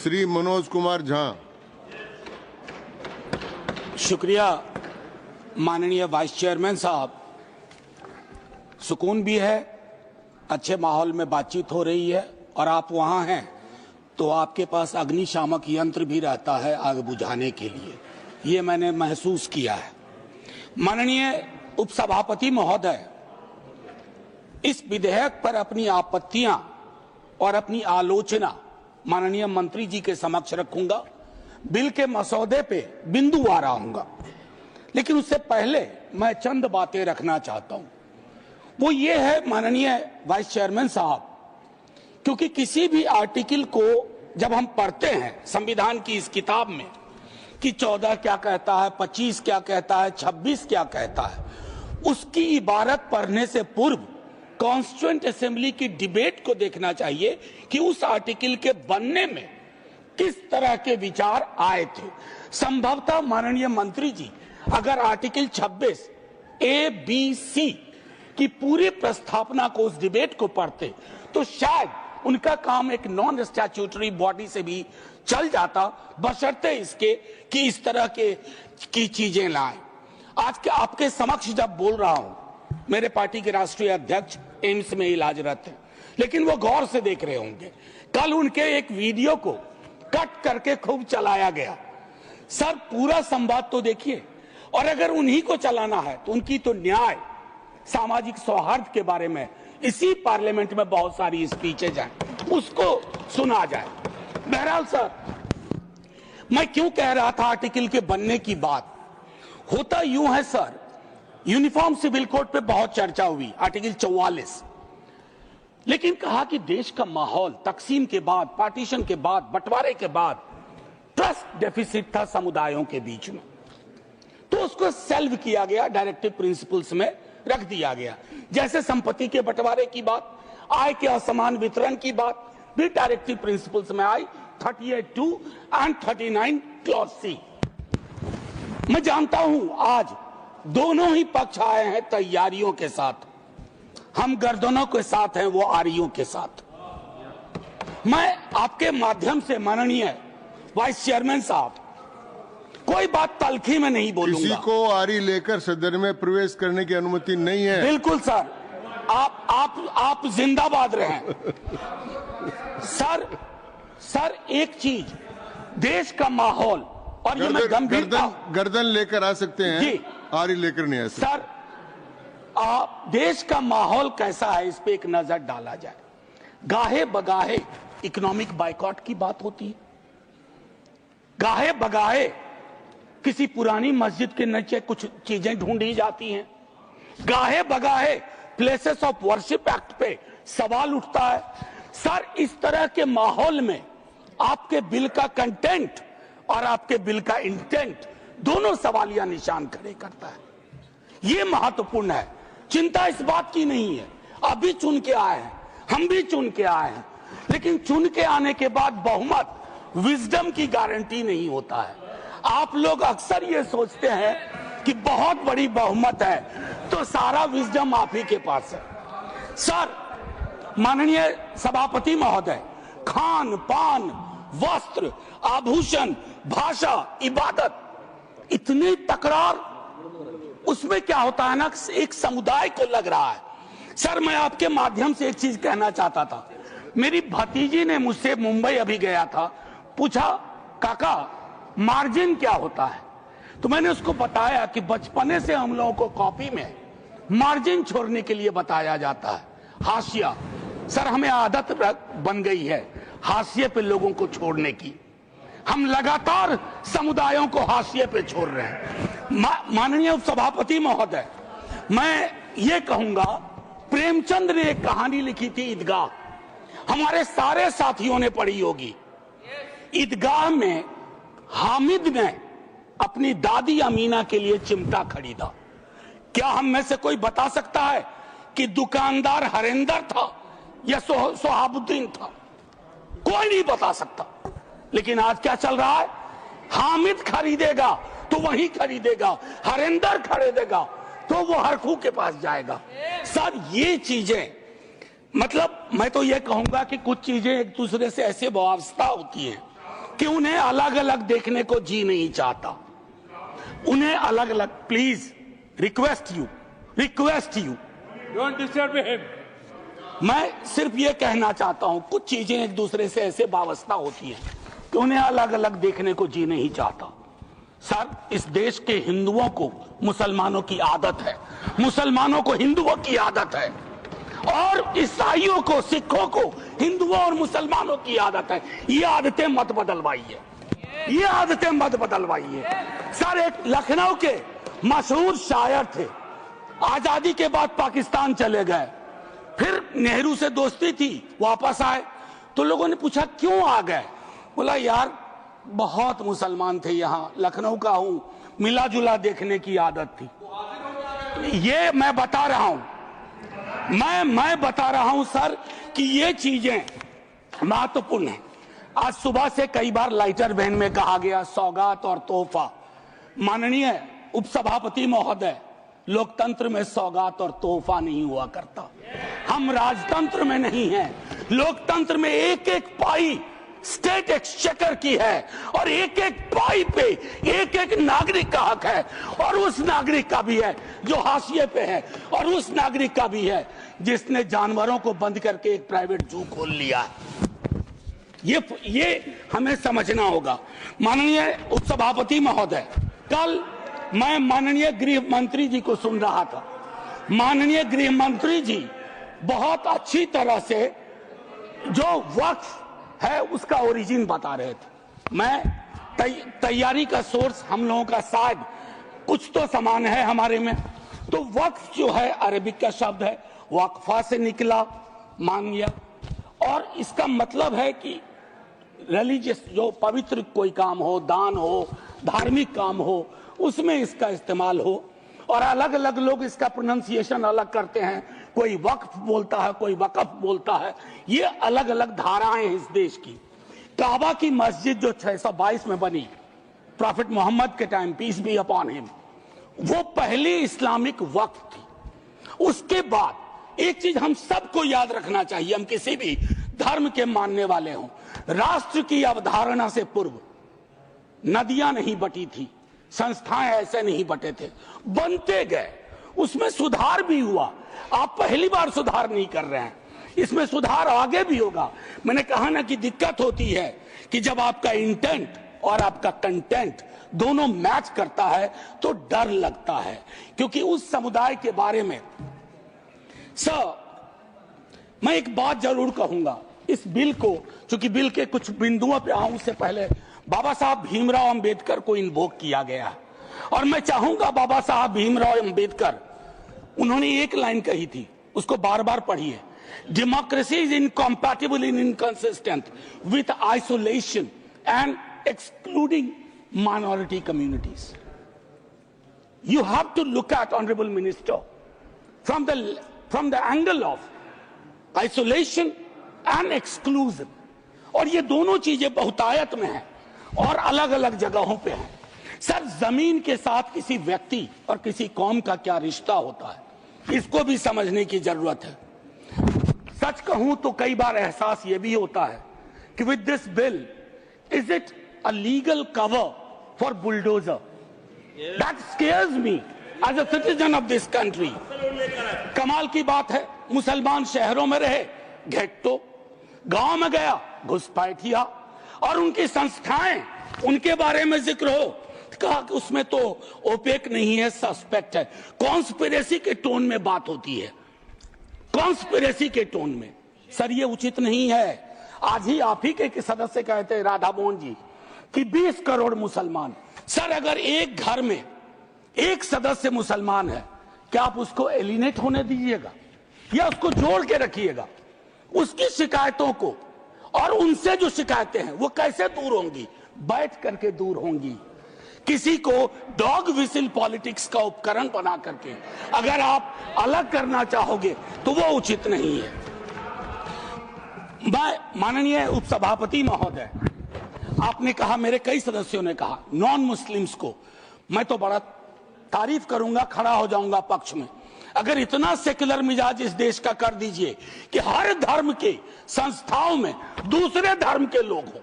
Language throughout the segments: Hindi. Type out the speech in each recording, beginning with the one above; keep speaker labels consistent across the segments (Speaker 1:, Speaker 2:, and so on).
Speaker 1: श्री मनोज कुमार झा।
Speaker 2: शुक्रिया माननीय वाइस चेयरमैन साहब। सुकून भी है, अच्छे माहौल में बातचीत हो रही है और आप वहां हैं तो आपके पास अग्निशामक यंत्र भी रहता है आग बुझाने के लिए, ये मैंने महसूस किया है। माननीय उपसभापति महोदय, इस विधेयक पर अपनी आपत्तियां और अपनी आलोचना माननीय मंत्री जी के समक्ष रखूंगा। बिल के मसौदे पे बिंदुवार आऊंगा, लेकिन उससे पहले मैं चंद बातें रखना चाहता हूं। वो ये है माननीय वाइस चेयरमैन साहब, क्योंकि किसी भी आर्टिकल को जब हम पढ़ते हैं संविधान की इस किताब में कि 14 क्या कहता है, 25 क्या कहता है, 26 क्या कहता है, उसकी इबारत पढ़ने से पूर्व कॉन्स्टिट्यूएंट असेंबली की डिबेट को देखना चाहिए कि उस आर्टिकल के बनने में किस तरह के विचार आए थे। संभवतः माननीय मंत्री जी अगर आर्टिकल 26 ABC की पूरी प्रस्तावना को, उस डिबेट को पढ़ते तो शायद उनका काम एक नॉन स्टैट्यूटरी बॉडी से भी चल जाता, बशर्ते इसके कि इस तरह की चीजें लाएं। आज के आपके समक्ष जब बोल रहा हूं, मेरे पार्टी के राष्ट्रीय अध्यक्ष एम्स में इलाजरत हैं, लेकिन वो गौर से देख रहे होंगे। कल उनके एक वीडियो को कट करके खूब चलाया गया। सर, पूरा संवाद तो देखिए, और अगर उन्हीं को चलाना है तो उनकी तो न्याय, सामाजिक सौहार्द के बारे में इसी पार्लियामेंट में बहुत सारी स्पीचेज हैं, उसको सुना जाए। बहरहाल सर, मैं क्यों कह रहा था आर्टिकल के बनने की बात, होता यूं है सर, यूनिफॉर्म सिविल कोड पे बहुत चर्चा हुई, आर्टिकल 44, लेकिन कहा कि देश का माहौल तकसीम के बाद, पार्टीशन के बाद, बंटवारे के बाद ट्रस्ट डेफिसिट था समुदायों के बीच में, तो उसको सेल्व किया गया, डायरेक्टिव प्रिंसिपल्स में रख दिया गया। जैसे संपत्ति के बंटवारे की बात, आय के असमान वितरण की बात भी डायरेक्टिव प्रिंसिपल्स में आई, 38(2) एंड 39 क्लॉज C। मैं जानता हूं आज दोनों ही पक्ष आए हैं तैयारियों के साथ, हम गर्दनों के साथ हैं, वो आरियों के साथ। मैं आपके माध्यम से माननीय वाइस चेयरमैन साहब, कोई बात तलखी में नहीं बोलूंगा।
Speaker 1: किसी को आरी लेकर सदन में प्रवेश करने की अनुमति नहीं है।
Speaker 2: बिल्कुल सर, आप जिंदाबाद रहें। सर एक चीज, देश का माहौल, और ये मैं
Speaker 1: गर्दन लेकर आ सकते हैं जी, आरी लेकर नहीं आ सकते।
Speaker 2: सर, देश का माहौल कैसा है इस पे एक नजर डाला जाए। गाहे बगाहे इकोनॉमिक बाइकॉट की बात होती है, गाहे बगाहे किसी पुरानी मस्जिद के नीचे कुछ चीजें ढूंढी जाती हैं, गाहे बगाहे प्लेसेस ऑफ वर्शिप एक्ट पे सवाल उठता है। सर, इस तरह के माहौल में आपके बिल का कंटेंट और आपके बिल का इंटेंट दोनों सवालिया निशान खड़े करता है। ये महत्वपूर्ण है। चिंता इस बात की नहीं है, अभी चुन के आए हैं, हम भी चुन के आए हैं, लेकिन चुन के आने के बाद बहुमत विजडम की गारंटी नहीं होता है। आप लोग अक्सर ये सोचते हैं कि बहुत बड़ी बहुमत है तो सारा विजडम आप ही के पास है। सर, माननीय सभापति महोदय, खान पान, वस्त्र, आभूषण, भाषा, इबादत, इतनी तकरार, उसमें क्या होता है ना, एक समुदाय को लग रहा है। सर, मैं आपके माध्यम से एक चीज कहना चाहता था। मेरी भतीजी ने मुझसे, मुंबई अभी गया था, पूछा काका मार्जिन क्या होता है, तो मैंने उसको बताया कि बचपने से हम लोगों को कॉपी में मार्जिन छोड़ने के लिए बताया जाता है, हाशिया। सर, हमें आदत बन गई है हाशिए पे लोगों को छोड़ने की, हम लगातार समुदायों को हाशिए पे छोड़ रहे हैं। माननीय उपसभापति महोदय, मैं ये कहूंगा, प्रेमचंद ने एक कहानी लिखी थी ईदगाह, हमारे सारे साथियों ने पढ़ी होगी। ईदगाह में हामिद ने अपनी दादी अमीना के लिए चिमटा खरीदा। क्या हम में से कोई बता सकता है कि दुकानदार हरिंदर था या सोहाबुद्दीन था? कोई नहीं बता सकता। लेकिन आज क्या चल रहा है, हामिद खरीदेगा तो वही खरीदेगा, हरिंदर खरीदेगा तो वो हरखू के पास जाएगा। सर, ये चीजें, मतलब मैं तो ये कहूंगा कि कुछ चीजें एक दूसरे से ऐसे वाबस्ता होती हैं कि उन्हें अलग अलग देखने को जी नहीं चाहता, उन्हें अलग अलग। Please request you
Speaker 3: don't disturb him.
Speaker 2: मैं सिर्फ ये कहना चाहता हूं, कुछ चीजें एक दूसरे से ऐसे वाबस्ता होती हैं कि उन्हें अलग अलग देखने को जी नहीं चाहता। सर, इस देश के हिंदुओं को मुसलमानों की आदत है, मुसलमानों को हिंदुओं की आदत है, और ईसाइयों को, सिखों को हिंदुओं और मुसलमानों की आदत है। ये आदतें मत बदलवाइए, ये आदतें मत बदलवाइए। सर, एक लखनऊ के मशहूर शायर थे, आजादी के बाद पाकिस्तान चले गए, फिर नेहरू से दोस्ती थी, वापस आए तो लोगों ने पूछा क्यों आ गए? बोला यार बहुत मुसलमान थे यहाँ, लखनऊ का हूं, मिला जुला देखने की आदत थी। ये मैं बता रहा हूं, मैं बता रहा हूं सर कि ये चीजें महत्वपूर्ण है। आज सुबह से कई बार लाइटर वैन में कहा गया सौगात और तोहफा। माननीय उपसभापति महोदय, लोकतंत्र में सौगात और तोहफा नहीं हुआ करता। हम राजतंत्र में नहीं हैं, लोकतंत्र में एक एक पाई स्टेट एक्सचेकर की है, और एक एक पाई पे एक एक नागरिक का हक है, और उस नागरिक का भी है जो हाशिए पे है, और उस नागरिक का भी है जिसने जानवरों को बंद करके एक प्राइवेट जू खोल लिया। ये हमें समझना होगा। माननीय उपसभापति महोदय, कल मैं माननीय गृह मंत्री जी को सुन रहा था। माननीय गृह मंत्री जी बहुत अच्छी तरह से जो वक्फ है उसका ओरिजिन बता रहे थे। मैं तैयारी का सोर्स हम लोगों का शायद कुछ तो समान है हमारे में। तो वक्फ जो है अरबिक का शब्द है, वक्फा से निकला, मान लिया, और इसका मतलब है कि रिलीजियस, जो पवित्र कोई काम हो, दान हो, धार्मिक काम हो, उसमें इसका इस्तेमाल हो। और अलग अलग लोग इसका प्रोनाउंसिएशन अलग करते हैं, कोई वक्फ बोलता है, कोई वकफ बोलता है। ये अलग अलग धाराएं हैं इस देश की। काबा की मस्जिद जो 622 में बनी प्रॉफिट मोहम्मद के time, peace be upon him, वो पहली इस्लामिक वक्फ थी। उसके बाद एक चीज हम सबको याद रखना चाहिए, हम किसी भी धर्म के मानने वाले हों, राष्ट्र की अवधारणा से पूर्व नदियां नहीं बटी थी, संस्थाएं ऐसे नहीं बटे थे, बनते गए, उसमें सुधार भी हुआ। आप पहली बार सुधार नहीं कर रहे हैं, इसमें सुधार आगे भी होगा। मैंने कहा ना कि दिक्कत होती है कि जब आपका इंटेंट और आपका कंटेंट दोनों मैच करता है तो डर लगता है, क्योंकि उस समुदाय के बारे में सर मैं एक बात जरूर कहूंगा। इस बिल को, चूंकि बिल के कुछ बिंदुओं पे आऊं उससे पहले, बाबा साहब भीमराव अंबेडकर को इन्वोक किया गया है, और मैं चाहूंगा बाबा साहब भीमराव अंबेडकर, उन्होंने एक लाइन कही थी, उसको बार बार पढ़िए। Democracy is incompatible in inconsistent with isolation and excluding minority communities. You have to look at honourable minister from the angle of isolation and exclusion. और ये दोनों चीजें बहुतायत में हैं और अलग अलग जगहों पे हैं। सर, जमीन के साथ किसी व्यक्ति और किसी कौम का क्या रिश्ता होता है, इसको भी समझने की जरूरत है। सच कहूं तो कई बार एहसास ये भी होता है कि with this bill, is it a legal cover for bulldozer? That scares me as a citizen of this country. कमाल की बात है, मुसलमान शहरों में रहे, घेट्टो, गांव में गया घुसपैठिया, और उनकी संस्थाएं, उनके बारे में जिक्र हो, कहा कि उसमें तो ओपेक नहीं है, सस्पेक्ट है। कॉन्स्पिरेसी के टोन में बात होती है, कॉन्स्पिरेसी के टोन में। सर, ये उचित नहीं है। आज ही आप ही के सदस्य कहते हैं, राधा मोहन जी, कि 20 करोड़ मुसलमान। सर, अगर एक घर में एक सदस्य मुसलमान है, क्या आप उसको एलिनेट होने दीजिएगा या उसको जोड़ के रखिएगा? उसकी शिकायतों को और उनसे जो शिकायतें हैं वो कैसे दूर होंगी? बैठ करके दूर होंगी। किसी को डॉग विसिल पॉलिटिक्स का उपकरण बना करके अगर आप अलग करना चाहोगे तो वो उचित नहीं है। मैं माननीय उपसभापति महोदय, आपने कहा, मेरे कई सदस्यों ने कहा, नॉन मुस्लिम्स को, मैं तो बड़ा तारीफ करूंगा, खड़ा हो जाऊंगा पक्ष में, अगर इतना सेक्युलर मिजाज इस देश का कर दीजिए कि हर धर्म के संस्थाओं में दूसरे धर्म के लोग हों।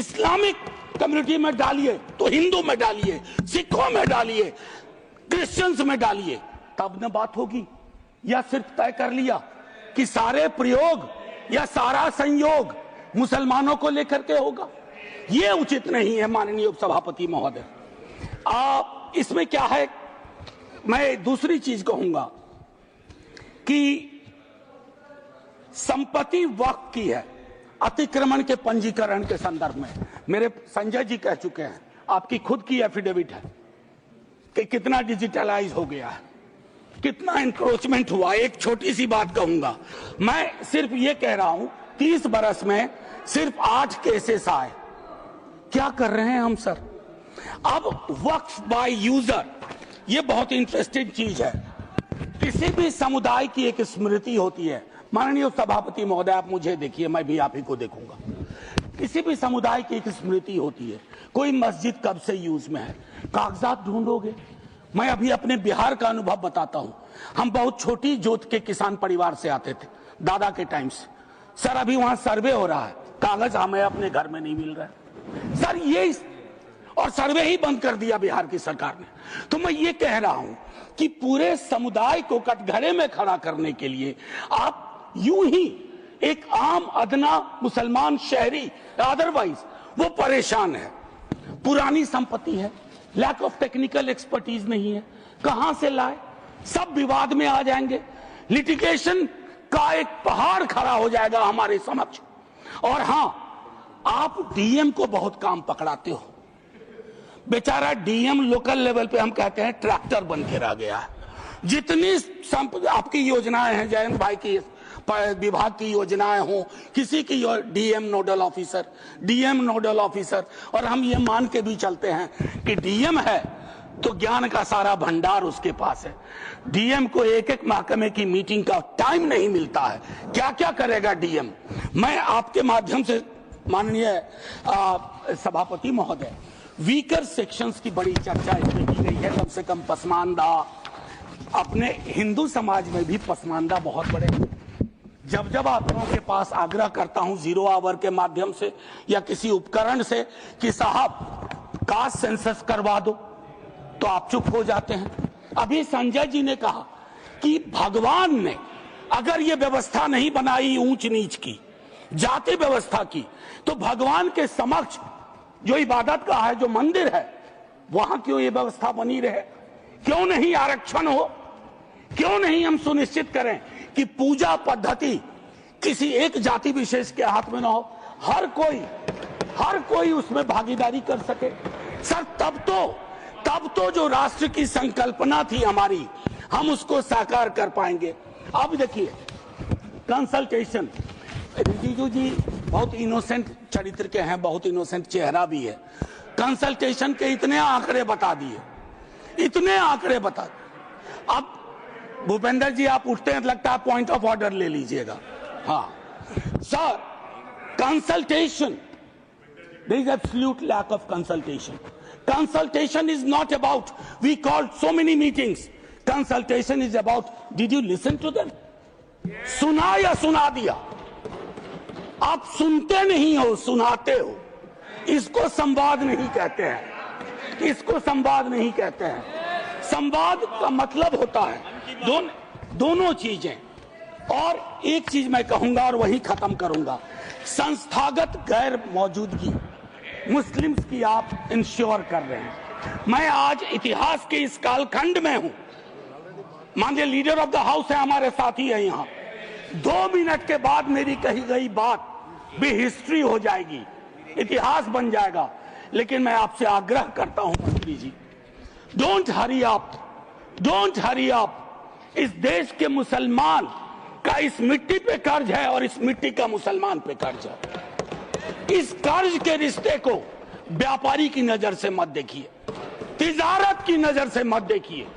Speaker 2: इस्लामिक कम्युनिटी में डालिए तो हिंदू में डालिए, सिखों में डालिए, क्रिश्चियंस में डालिए, तब न बात होगी। या सिर्फ तय कर लिया कि सारे प्रयोग या सारा संयोग मुसलमानों को लेकर के होगा, ये उचित नहीं है माननीय उपसभापति महोदय। इसमें क्या है, मैं दूसरी चीज कहूंगा कि संपत्ति वक्फ की है अतिक्रमण के पंजीकरण के संदर्भ में। मेरे संजय जी कह चुके हैं, आपकी खुद की एफिडेविट है कि कितना डिजिटलाइज हो गया है, कितना इंक्रोचमेंट हुआ। एक छोटी सी बात कहूंगा, मैं सिर्फ ये कह रहा हूं 30 बरस में सिर्फ 8 केसेस आए। क्या कर रहे हैं हम सर? अब वक्फ बाय यूजर, ये बहुत इंटरेस्टिंग चीज है। किसी भी समुदाय की एक स्मृति होती है। माननीय सभापति महोदय, आप मुझे देखिए, मैं भी आप ही को देखूंगा। किसी भी समुदाय की एक स्मृति होती है। कोई मस्जिद कब से यूज में है, कागजात ढूंढोगे। मैं अभी अपने बिहार का अनुभव बताता हूं। हम बहुत छोटी जोत के किसान परिवार से आते थे, दादा के टाइम से। सर अभी वहां सर्वे हो रहा है, कागज हमें अपने घर में नहीं मिल रहा है सर, ये और सर्वे ही बंद कर दिया बिहार की सरकार ने। तो मैं ये कह रहा हूं कि पूरे समुदाय को कटघरे में खड़ा करने के लिए आप यूं ही एक आम अदना मुसलमान शहरी अदरवाइज वो परेशान है। पुरानी संपत्ति है, लैक ऑफ टेक्निकल एक्सपर्टीज नहीं है, कहां से लाए, सब विवाद में आ जाएंगे। लिटिगेशन का एक पहाड़ खड़ा हो जाएगा हमारे समक्ष। और हां, आप डीएम को बहुत काम पकड़ाते हो। बेचारा डीएम लोकल लेवल पे हम कहते हैं ट्रैक्टर बन के रह गया है। जितनी आपकी योजनाएं हैं, जयंत भाई की विभाग की योजनाएं हो, किसी की डीएम नोडल ऑफिसर, और हम ये मान के भी चलते हैं कि डीएम है तो ज्ञान का सारा भंडार उसके पास है। डीएम को एक एक महकमे की मीटिंग का टाइम नहीं मिलता है, क्या क्या करेगा डीएम। मैं आपके माध्यम से माननीय सभापति महोदय, वीकर सेक्शंस की बड़ी चर्चा इसमें की गई है। कम से कम पसमानदा, अपने हिंदू समाज में भी पसमानदा बहुत बड़े। जब आप लोगों के पास आग्रह करता हूं जीरो आवर के माध्यम से या किसी उपकरण से कि साहब कास्ट सेंसस करवा दो, तो आप चुप हो जाते हैं। अभी संजय जी ने कहा कि भगवान ने अगर ये व्यवस्था नहीं बनाई ऊंच नीच की, जाति व्यवस्था की, तो भगवान के समक्ष जो इबादत का है, जो मंदिर है, वहां क्यों ये व्यवस्था बनी रहे? क्यों नहीं आरक्षण हो? क्यों नहीं हम सुनिश्चित करें कि पूजा पद्धति किसी एक जाति विशेष के हाथ में ना हो, हर कोई उसमें भागीदारी कर सके। सर तब तो जो राष्ट्र की संकल्पना थी हमारी, हम उसको साकार कर पाएंगे। अब देखिए कंसल्टेशन, रिजिजू जी बहुत इनोसेंट चरित्र के हैं, बहुत इनोसेंट चेहरा भी है। कंसल्टेशन के इतने आंकड़े बता दिए। अब भूपेंद्र जी आप उठते हैं, लगता है पॉइंट ऑफ ऑर्डर ले लीजिएगा। हाँ sir, consultation, there is absolute lack of consultation. Consultation is not about we called so many meetings. Consultation is about did you listen to them? सुना या सुना दिया? आप सुनते नहीं हो, सुनाते हो। इसको संवाद नहीं कहते हैं, संवाद का मतलब होता है दोनों चीजें। और एक चीज मैं कहूंगा और वही खत्म करूंगा, संस्थागत गैर मौजूदगी मुस्लिम्स की आप इंश्योर कर रहे हैं। मैं आज इतिहास के इस कालखंड में हूं, माननीय लीडर ऑफ द हाउस है, हमारे साथी है यहाँ। 2 मिनट के बाद मेरी कही गई बात भी हिस्ट्री हो जाएगी, इतिहास बन जाएगा। लेकिन मैं आपसे आग्रह करता हूं मंत्री जी, डोंट हरी अप। इस देश के मुसलमान का इस मिट्टी पे कर्ज है और इस मिट्टी का मुसलमान पे कर्ज है। इस कर्ज के रिश्ते को व्यापारी की नजर से मत देखिए, तिजारत की नजर से मत देखिए,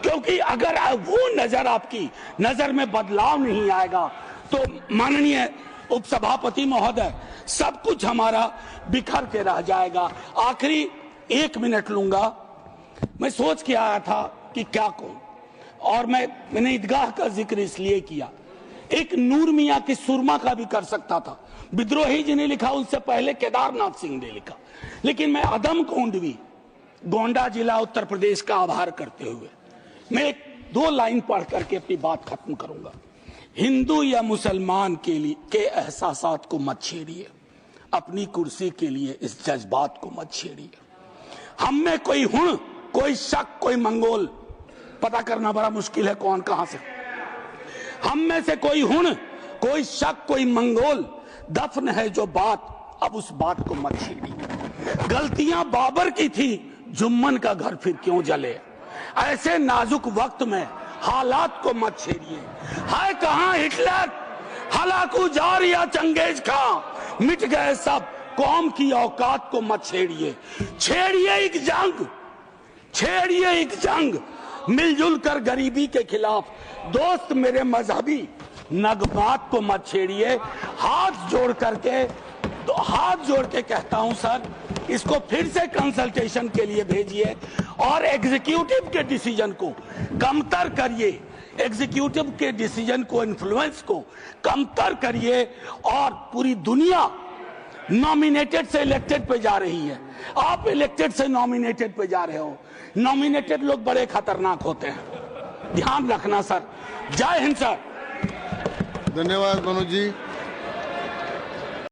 Speaker 2: क्योंकि अगर वो नजर आपकी नजर में बदलाव नहीं आएगा तो माननीय उपसभापति महोदय, सब कुछ हमारा बिखर के रह जाएगा। आखिरी 1 मिनट लूंगा। मैं सोच के आया था कि क्या कहूं, और मैंने ईदगाह का जिक्र इसलिए किया। एक नूर मियां की सुरमा का भी कर सकता था, विद्रोही जी ने लिखा, उससे पहले केदारनाथ सिंह ने लिखा। लेकिन मैं अदम कोंडवी, गोंडा जिला उत्तर प्रदेश का आभार करते हुए मैं एक दो लाइन पढ़ करके अपनी बात खत्म करूंगा। हिंदू या मुसलमान के लिए के एहसासात को मत छेड़िए, अपनी कुर्सी के लिए इस जज्बात को मत छेड़िए। हम में कोई हुण, कोई शक, कोई मंगोल, पता करना बड़ा मुश्किल है कौन कहां से। हम में से कोई हुण, कोई शक, कोई मंगोल, दफन है जो बात, अब उस बात को मत छेड़िए। गलतियां बाबर की थी, जुम्मन का घर फिर क्यों जले। ऐसे नाजुक वक्त में हालात को मत छेड़िए। है कहां हिटलर, हलाकू जार या चंगेज खां, मिट गए सब, कौम की औकात को मत छेड़िए। छेड़िए एक जंग, छेड़िए एक जंग, मिलजुल कर गरीबी के खिलाफ। दोस्त मेरे मजहबी नगमात को मत छेड़िए। हाथ जोड़ करके, तो हाथ जोड़ के कहता हूं सर, इसको फिर से कंसल्टेशन के लिए भेजिए और एग्जीक्यूटिव के डिसीजन को कमतर करिए, एग्जीक्यूटिव के डिसीजन को, इन्फ्लुएंस को कमतर करिए। और पूरी दुनिया नॉमिनेटेड से इलेक्टेड पे जा रही है, आप इलेक्टेड से नॉमिनेटेड पे जा रहे हो। नॉमिनेटेड लोग बड़े खतरनाक होते हैं, ध्यान रखना सर। जय हिंद सर।
Speaker 1: धन्यवाद मनोज जी।